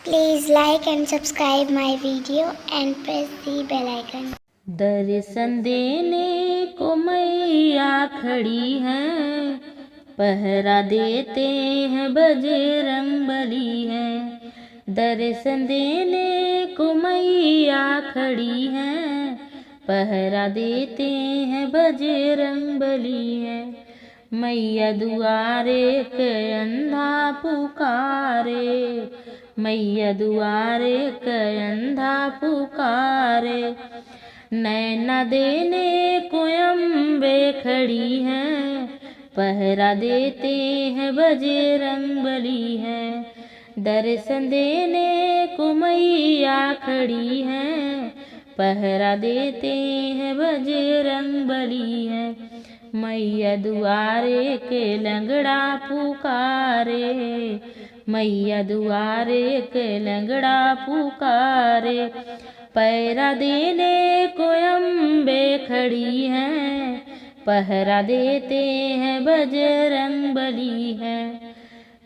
Please like and subscribe my video and press the bell icon. दर्शन देने को मैया खड़ी हैं, पहरा देते हैं बजरंगबली हैं। दर्शन देने को मैया खड़ी हैं, पहरा देते हैं बजरंगबली हैं। मैया दुआरे के अंधा पुकारे, मैया दुआरे के अंधा पुकारे। नैना देने को अम्बे खड़ी हैं, पहरा देते हैं बजरंगबली हैं। दर्शन देने को मैया खड़ी हैं, पहरा देते हैं बजरंगबली हैं। मैया दुआरे के लंगड़ा पुकारे, मैया दुआरे के लंगड़ा पुकारे। पहरा देने को अम्बे खड़ी हैं, पहरा देते हैं बजरंगबली हैं।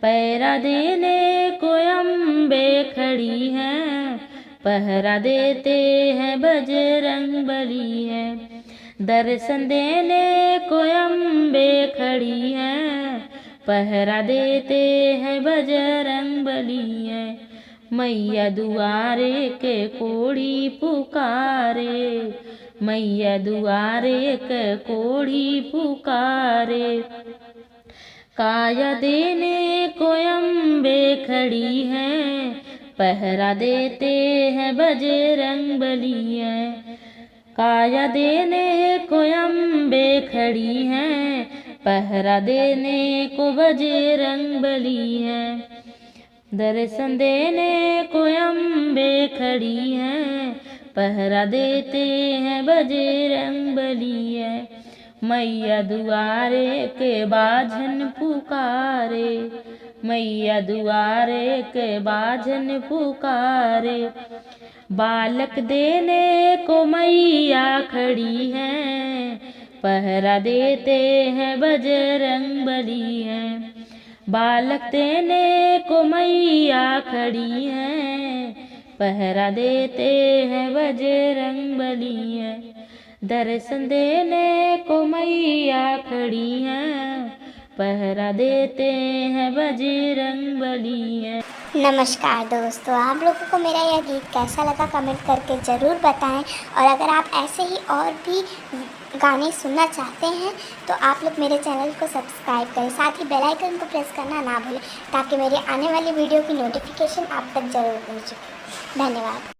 पहरा देने को अम्बे खड़ी हैं, पहरा देते हैं बजरंगबली हैं। दर्शन देने को अम्बे खड़ी हैं, पहरा देते हैं बजरंगबली हैं। मैया दुआरे के कोढ़ी पुकारे, मैया दुआरे के कोढ़ी पुकारे। काया देने को अम्बे खड़ी हैं, पहरा देते हैं बजरंगबली हैं। काया देने को अम्बे खड़ी हैं, पहरा देने को बजरंगबली हैं। दर्शन देने को अम्बे खड़ी हैं, पहरा देते हैं बजरंगबली हैं। मैया दुआरे के बाझन पुकारे, मैया दुआरे के बाझन पुकारे। बालक देने को मैया खड़ी हैं, पहरा देते हैं बजरंगबली हैं। बालक देने को मैया खड़ी हैं, पहरा देते हैं बजरंगबली हैं। दर्शन देने को मैया खड़ी हैं, पहरा देते हैं बजरंगबली हैं। नमस्कार दोस्तों, आप लोगों को मेरा यह गीत कैसा लगा कमेंट करके ज़रूर बताएं। और अगर आप ऐसे ही और भी गाने सुनना चाहते हैं तो आप लोग मेरे चैनल को सब्सक्राइब करें, साथ ही बेल आइकन को प्रेस करना ना भूलें ताकि मेरी आने वाली वीडियो की नोटिफिकेशन आप तक ज़रूर पहुंचे। धन्यवाद।